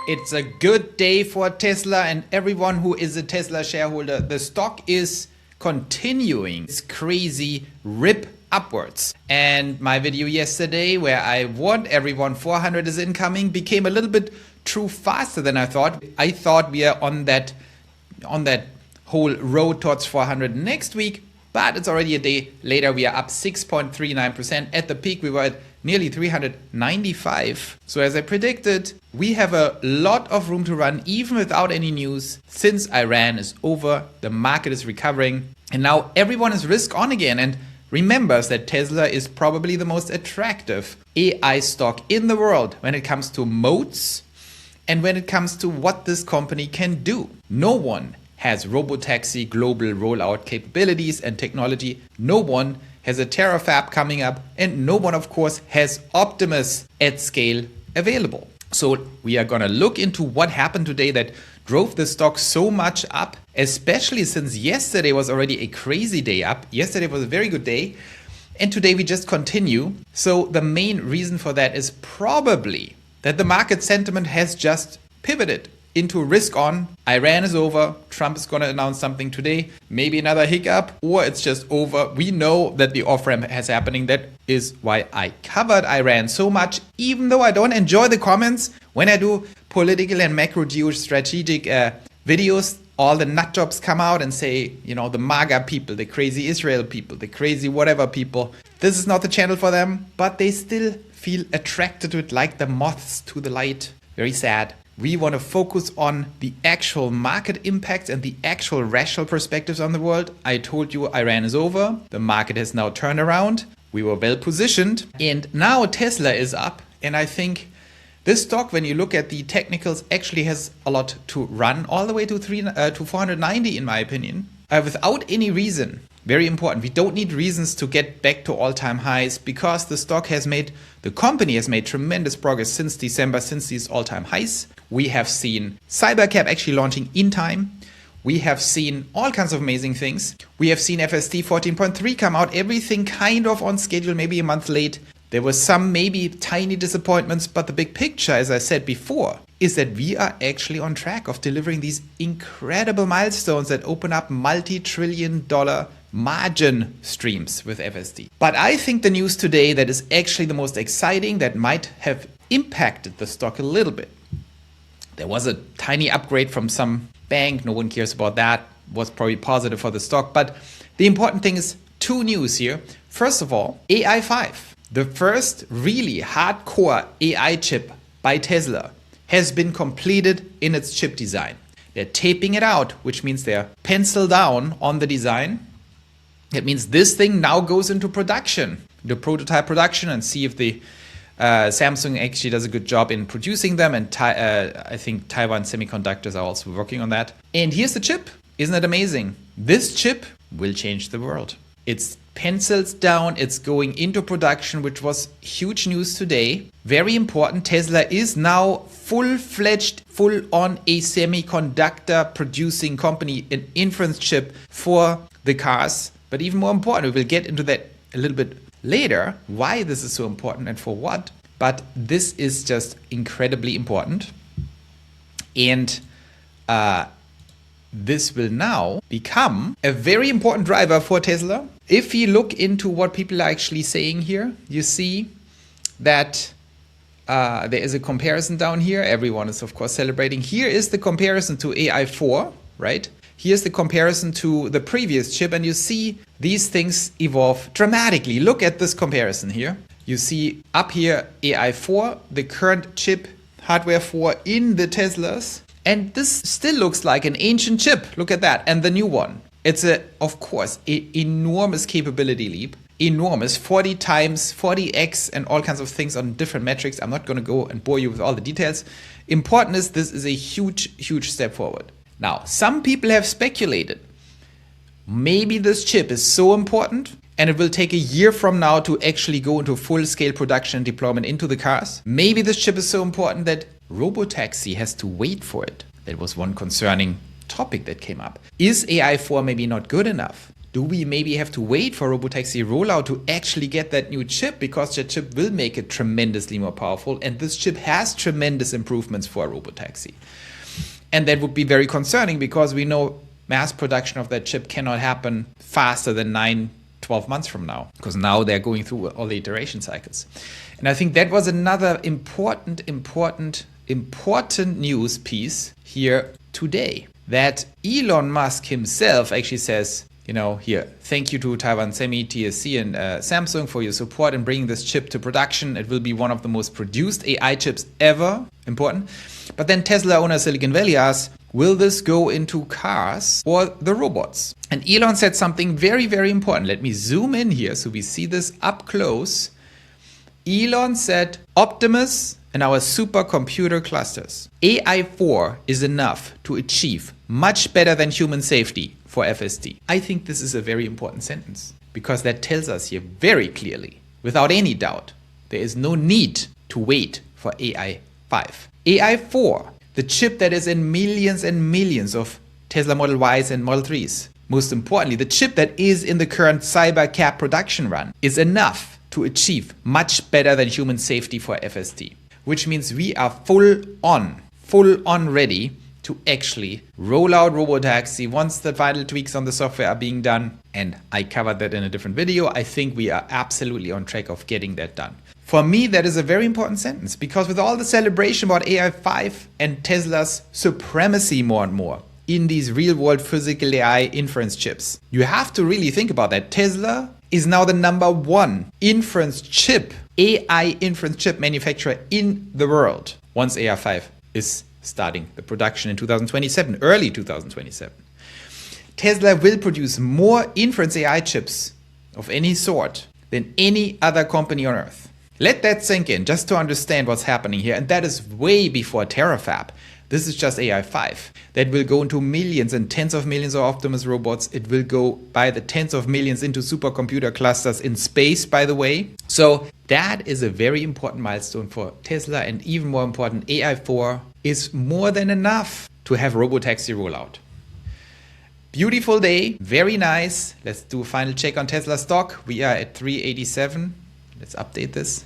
It's a good day for Tesla and everyone who is a Tesla shareholder. The stock is continuing its crazy rip upwards. And my video yesterday where I warned everyone 400 is incoming became a little bit true faster than I thought. I thought we are on that whole road towards 400 next week, but it's already a day later. We are up 6.39%. At the peak, we were at nearly 395. So as I predicted, we have a lot of room to run even without any news. Since Iran is over, the market is recovering, and now everyone is risk on again and remembers that Tesla is probably the most attractive AI stock in the world when it comes to moats and when it comes to what this company can do. No one has Robotaxi global rollout capabilities and technology. No one has a terafab coming up, and no one, of course, has Optimus at scale available. So we are going to look into what happened today that drove the stock so much up, especially since yesterday was already a crazy day up. Yesterday was a very good day, and today we just continue. So the main reason for that is probably that the market sentiment has just pivoted into risk on. Iran is over. Trump is going to announce something today. Maybe another hiccup, or it's just over. We know that the off-ramp has happening. That is why I covered Iran so much, even though I don't enjoy the comments when I do political and macro geostrategic videos. All the nut jobs come out and say, you know, the MAGA people, the crazy Israel people, the crazy whatever people. This is not the channel for them, but they still feel attracted to it like the moths to the light. Very sad. We want to focus on the actual market impacts and the actual rational perspectives on the world. I told you Iran is over. The market has now turned around. We were well positioned. And now Tesla is up. And I think this stock, when you look at the technicals, actually has a lot to run all the way to 490 in my opinion. Without any reason. Very important. We don't need reasons to get back to all-time highs because the company has made tremendous progress since December, since these all-time highs. We have seen Cybercab actually launching in time. We have seen all kinds of amazing things. We have seen FSD 14.3 come out, everything kind of on schedule, maybe a month late. There were some maybe tiny disappointments, but the big picture, as I said before, is that we are actually on track of delivering these incredible milestones that open up multi-trillion-dollar margin streams with FSD. But I think the news today that is actually the most exciting, that might have impacted the stock a little bit. There was a tiny upgrade from some bank. No one cares about that. Was probably positive for the stock. But the important thing is two news here. First of all, AI5, the first really hardcore AI chip by Tesla, has been completed in its chip design. They're taping it out, which means they're pencil down on the design. That means this thing now goes into production, the prototype production, and see if the Samsung actually does a good job in producing them. And I think Taiwan Semiconductors are also working on that. And here's the chip. Isn't it amazing? This chip will change the world. It's pencils down. It's going into production, which was huge news today. Very important. Tesla is now full-fledged, full-on a semiconductor producing company, an inference chip for the cars. But even more important, we will get into that a little bit later, why this is so important and for what. But this is just incredibly important. And this will now become a very important driver for Tesla. If you look into what people are actually saying here, you see that there is a comparison down here. Everyone is, of course, celebrating. Here is the comparison to AI4, right? Here's the comparison to the previous chip, and you see these things evolve dramatically. Look at this comparison here. You see up here AI4, the current chip, hardware 4 in the Teslas. And this still looks like an ancient chip. Look at that. And the new one. It's, of course, an enormous capability leap. Enormous, 40 times, 40x, and all kinds of things on different metrics. I'm not going to go and bore you with all the details. Important is this is a huge, huge step forward. Now, some people have speculated, maybe this chip is so important and it will take a year from now to actually go into full-scale production and deployment into the cars. Maybe this chip is so important that Robotaxi has to wait for it. That was one concerning topic that came up. Is AI4 maybe not good enough do we maybe have to wait for Robotaxi rollout to actually get that new chip? Because that chip will make it tremendously more powerful, and this chip has tremendous improvements for Robotaxi. And that would be very concerning because we know mass production of that chip cannot happen faster than 9-12 months from now, because now they're going through all the iteration cycles. And I think that was another important news piece here today, that Elon Musk himself actually says, you know, here, thank you to Taiwan Semi, TSC, and Samsung for your support in bringing this chip to production. It will be one of the most produced AI chips ever. Important. But then Tesla owner Silicon Valley asks, will this go into cars or the robots? And Elon said something very, very important. Let me zoom in here so we see this up close. Elon said, Optimus and our supercomputer clusters, AI4 is enough to achieve much better than human safety for FSD. I think this is a very important sentence because that tells us here very clearly, without any doubt, there is no need to wait for AI5. AI4, the chip that is in millions and millions of Tesla Model Ys and Model 3s. Most importantly, the chip that is in the current Cybercab production run is enough to achieve much better than human safety for FSD, which means we are full on ready to actually roll out Robotaxi once the final tweaks on the software are being done. And I covered that in a different video. I think we are absolutely on track of getting that done. For me, that is a very important sentence because with all the celebration about AI5 and Tesla's supremacy more and more in these real-world physical AI inference chips, you have to really think about that. Tesla is now the #1 inference chip, AI inference chip manufacturer in the world once AI5 is starting the production in 2027, early 2027. Tesla will produce more inference AI chips of any sort than any other company on earth. Let that sink in just to understand what's happening here. And that is way before Terafab. This is just AI5 that will go into millions and tens of millions of Optimus robots. It will go by the tens of millions into supercomputer clusters in space, by the way. So that is a very important milestone for Tesla, and even more important, AI4 is more than enough to have Robotaxi rollout. Beautiful day, very nice. Let's do a final check on Tesla stock. We are at 387. Let's update this.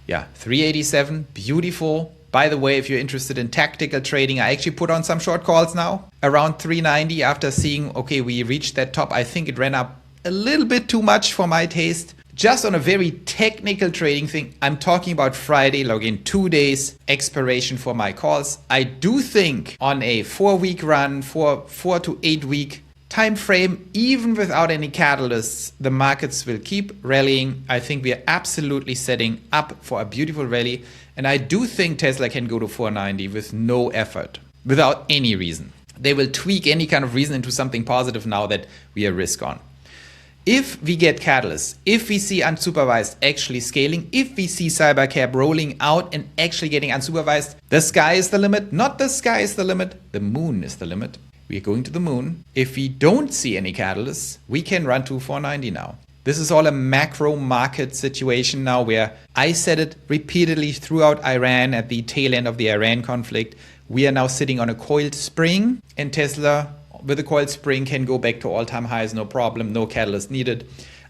Yeah, 387, beautiful. By the way, if you're interested in tactical trading, I actually put on some short calls now around 390 after seeing, okay, we reached that top. I think it ran up a little bit too much for my taste. Just on a very technical trading thing, I'm talking about Friday, login 2 days expiration for my calls. I do think on a 4-week run, 4 to 8 week time frame, even without any catalysts, the markets will keep rallying. I think we are absolutely setting up for a beautiful rally. And I do think Tesla can go to 490 with no effort, without any reason. They will tweak any kind of reason into something positive now that we are risk on. If we get catalysts, if we see unsupervised actually scaling, if we see Cybercab rolling out and actually getting unsupervised, the sky is the limit. Not the sky is the limit, the moon is the limit. We are going to the moon. If we don't see any catalysts, we can run to 490 now. This is all a macro market situation now where I said it repeatedly throughout Iran at the tail end of the Iran conflict. We are now sitting on a coiled spring, and Tesla with a coiled spring can go back to all-time highs, no problem, no catalyst needed.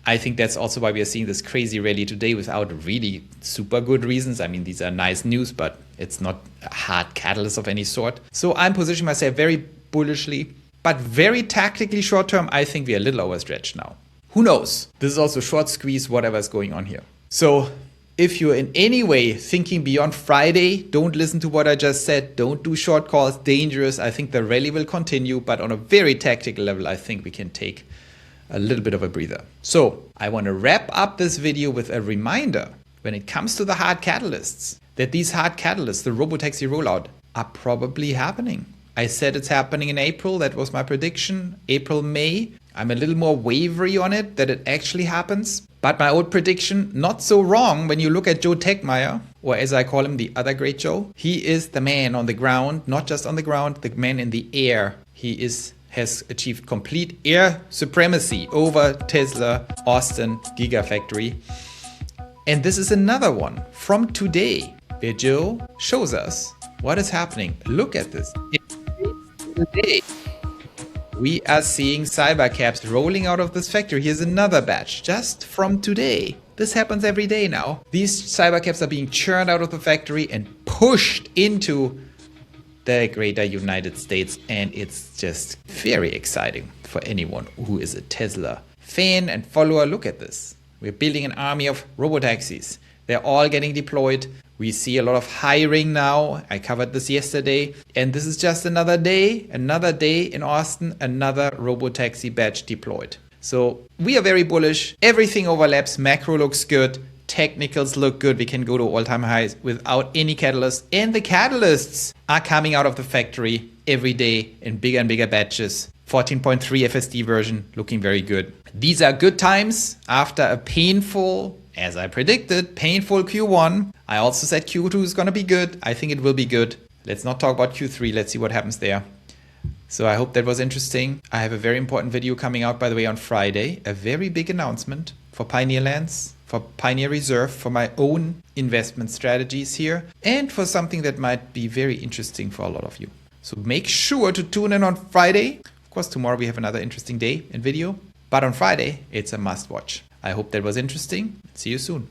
I think that's also why we are seeing this crazy rally today without really super good reasons. I mean, these are nice news, but it's not a hard catalyst of any sort. So I'm positioning myself very bullishly, but very tactically short term. I think we are a little overstretched now. Who knows? This is also short squeeze, whatever is going on here. So if you're in any way thinking beyond Friday, don't listen to what I just said. Don't do short calls, dangerous. I think the rally will continue, but on a very tactical level, I think we can take a little bit of a breather. So I want to wrap up this video with a reminder when it comes to the hard catalysts, that these hard catalysts, the Robotaxi rollout, are probably happening. I said it's happening in April. That was my prediction. April, May. I'm a little more wavery on it that it actually happens. But my old prediction, not so wrong when you look at Joe Tegmeyer, or as I call him, the other great Joe. He is the man on the ground, not just on the ground, the man in the air. He has achieved complete air supremacy over Tesla Austin Gigafactory. And this is another one from today where Joe shows us what is happening. Look at this. Today, we are seeing cybercabs rolling out of this factory. Here's another batch just from today. This happens every day now. These cybercabs are being churned out of the factory and pushed into the greater United States, and it's just very exciting for anyone who is a Tesla fan and follower. Look at this. We're building an army of robotaxis. They're all getting deployed. We see a lot of hiring now. I covered this yesterday. And this is just another day in Austin, another robotaxi batch deployed. So we are very bullish. Everything overlaps. Macro looks good. Technicals look good. We can go to all-time highs without any catalysts. And the catalysts are coming out of the factory every day in bigger and bigger batches. 14.3 FSD version looking very good. These are good times after a painful, as I predicted, painful Q1. I also said Q2 is going to be good. I think it will be good. Let's not talk about Q3. Let's see what happens there. So I hope that was interesting. I have a very important video coming out, by the way, on Friday. A very big announcement for Pioneer Lands, for Pioneer Reserve, for my own investment strategies here, and for something that might be very interesting for a lot of you. So make sure to tune in on Friday. Of course, tomorrow we have another interesting day and video. But on Friday, it's a must watch. I hope that was interesting. See you soon.